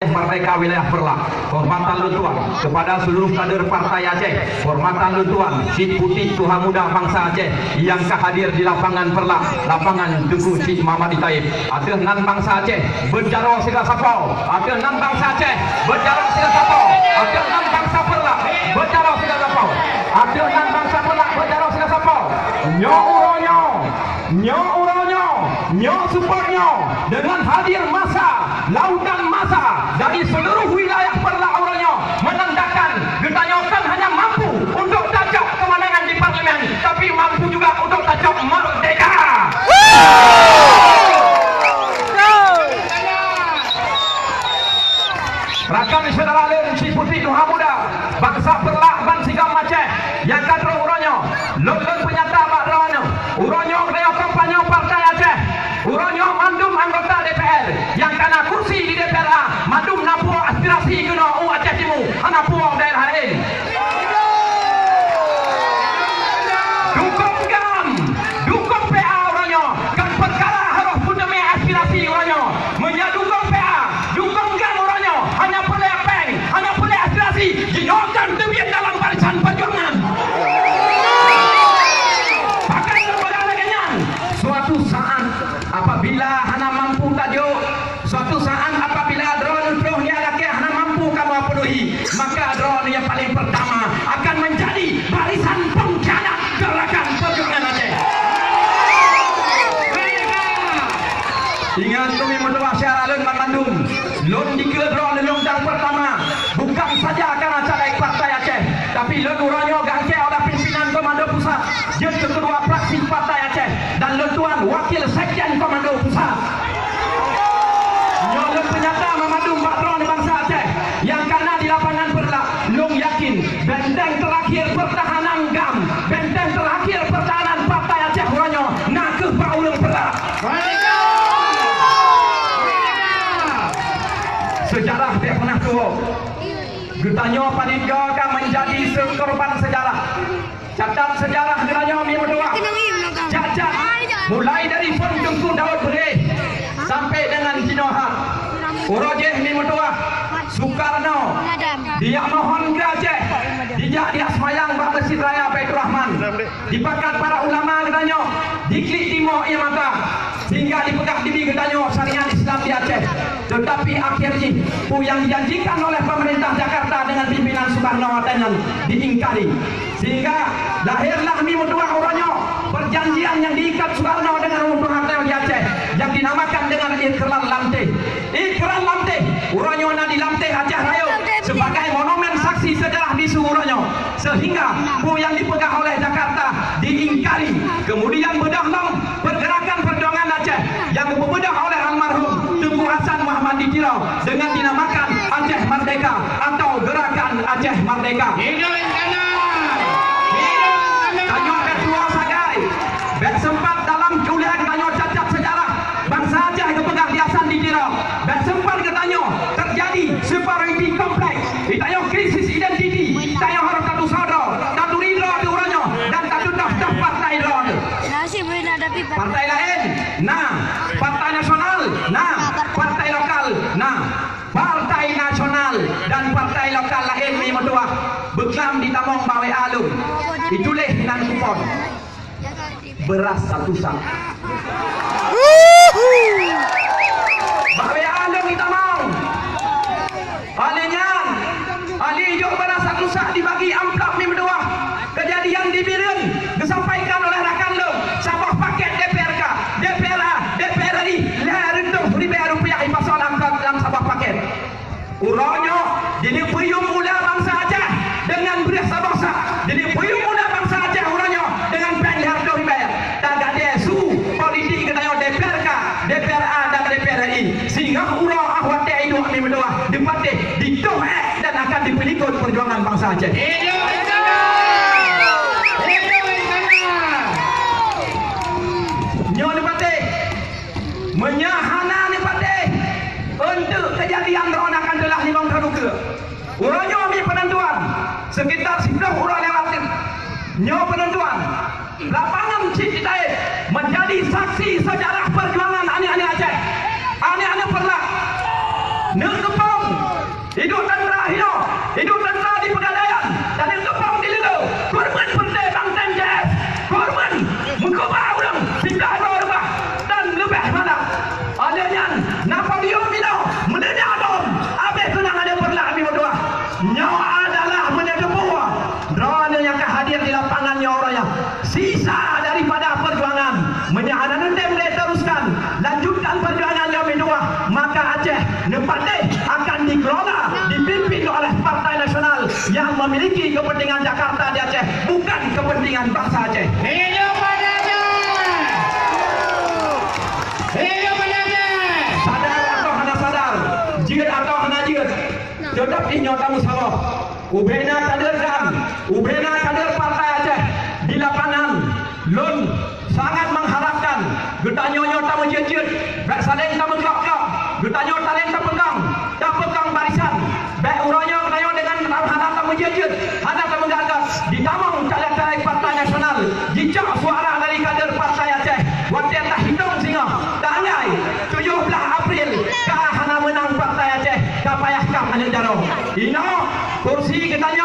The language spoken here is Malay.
Merdeka Wilayah Perlah, hormatan luntuan kepada seluruh kader Partai Aceh, hormatan luntuan Cik Putih Tuhan Muda Bangsa Aceh yang hadir di lapangan Perlah, lapangan Tengku Cik Muhammad Taib. Ada nan bangsa Aceh berjaro segala sapau, ada nan bangsa Aceh berjaro segala sapau, ada nan bangsa Perlah berjaro segala sapau, ada nan bangsa Perlah berjaro segala sapau. Nyo uronyo, nyo uronyo, nyo supportnyo dengan hadir masa lautan masa dari seluruh wilayah Perlah Uronyo menandakan Getanyo kan hanya mampu untuk tajuk kemenangan di parlimen, tapi mampu juga untuk tajuk merdeka. Rakan saudara lain Cik Putih Tuhan Muda Bangsa Perlah Ban Sigam Aceh yang kader Uronyo lon penyata Pak Rawano Uronyo Kreo kampanye Partai Aceh Uronyo mandum anggota DPR yang kena kursi di DPR mandum nampu aspirasi guna Aceh Timur nampu daerah lain. Dukung GAM, dukung PA Uronyo kan perkara harus pun demi aspirasi Uronyo menyadukung PA, dukung GAM Uronyo hanya boleh peng, hanya boleh aspirasi dinokan demikian dalam barisan perjuangan. Bahkan kepada legenyan suatu saat apabila hana mampu tajuk, suatu saat apabila drone penuh ni laki hana mampu kamu penuhi, maka drone yang paling pertama akan menjadi barisan pengkhianat gerakan perjuangan Aceh. Ingat kami mendoa syarat lon mandum lon dikira drone lon yang pertama bukan saja karena caleg Partai Aceh, tapi lon Uronyo gangke oleh pimpinan Komando Pusat, dia ketua fraksi Partai Aceh dan lon tuan wakil sekjen Komando Pusat. Lon penyata memadum patron bangsa Aceh yang karena di lapangan Perlah long yakin benteng terakhir pertahanan GAM, benteng terakhir pertahanan Partai Aceh Uronyo nak ke Paulung Perlah. Sejarah tidak pernah tua. Getanyo panitia akan menjadi korban sejarah. Catat sejarah Getanyo minggu dua. Cacat mulai dari Pon Tengku Daud Beri sampai dengan Jinohar. Urojeh minggu dua. Soekarno dia mohon ke Aceh, dia semayang pada Masjid Raya Baitur Rahman, dipakat para ulama Getanyo, diklik timur ia mata sehingga dipegang di Getanyo syariat Islam di Aceh. Tetapi akhirnya yang dijanjikan oleh pemerintah Jakarta dengan pimpinan Soekarno dengan diingkari, sehingga lahirlah Mimudua Uronyo, perjanjian yang diikat Soekarno dengan Umum Harteo di Aceh yang dinamakan dengan Ikrar Lamte. Ikrar Lamte Uronyo na di Lamte Aceh Raya sebagai monumen saksi sejarah di Uronyo, sehingga yang dipegang oleh Jakarta diingkari. Kemudian berdahlam pergerakan perjuangan Aceh yang dipegang oleh almarhum Tengku Hasan Muhammad Ditirau dengan dinamakan Aceh Merdeka atau Gerakan Aceh Merdeka. Tanyo ketua sagai bet sempat dalam kuliah Tanyo cacat sejarah bangsa Aceh kepegang di Hasan Ditirau, bet sempat Tanyo terjadi superiority complex, Tanyo krisis identiti, Tanyo harus satu saudara, satu ridho di Uronyo dan satu daftar partai drone. Partai lain, nah partai nasional, nah partai lokal, nah partai nasional dan partai lokal lain lima dua beklam di Tamong Bawe Alum itulah nan kupon beras satu sak Bawe Alum di Tamong alinyan ali hijau beras satu sak dibagi amplop lima dua. Kejadian di Biren disampaikan oleh rakan lo sabah paket DPRK, DPRA, DPRI RM2,000 ipasal amplop dalam sabah paket. Uronyo jadi puyung mula bangsa Aceh dengan beras sabasa, jadi puyung mula bangsa Aceh Uronyo dengan peng RM2,000. Tak ada su politik Getanyo DPRK, DPRA dan DPRI sehingga urang ahwate itu kami berdoa dipatih ditohek dan akan dipelikut perjuangan bangsa Aceh. Nyo dipatih menyahana dipatih untuk kejadian drone akan telah limang kaduka. Uronyo ambil penentuan sekitar 10 orang lewat. Nyo penentuan lapangan Cik Taib menjadi saksi sejarah perjuangan anak-anak Aceh, anak-anak Perlah. Nek kepong akan dikelola, dipimpin oleh Partai Nasional yang memiliki kepentingan Jakarta di Aceh, bukan kepentingan bangsa Aceh. Hidup pada Aceh! Hidup pada Aceh! Sadar atau hana sadar, jiat atau hana jiat, tetap inyo tamu sama. Ubena kader dan ubena kader Partai Aceh di lapangan lun sangat mengharapkan getanyo tamu jiat, bek saling tamu kelak-kelak, getanyo talent pegang barisan, bek uranyo kayo dengan hana tamu jiat, hana tamu gagap, ditamang caleg-caleg Partai Nasional, jejak suara dari kader Partai Aceh, waktu tak hitung singa, tanggai 17 April, kah hana menang Partai Aceh, kapayah kam ane jaro. Ino kursi getanyo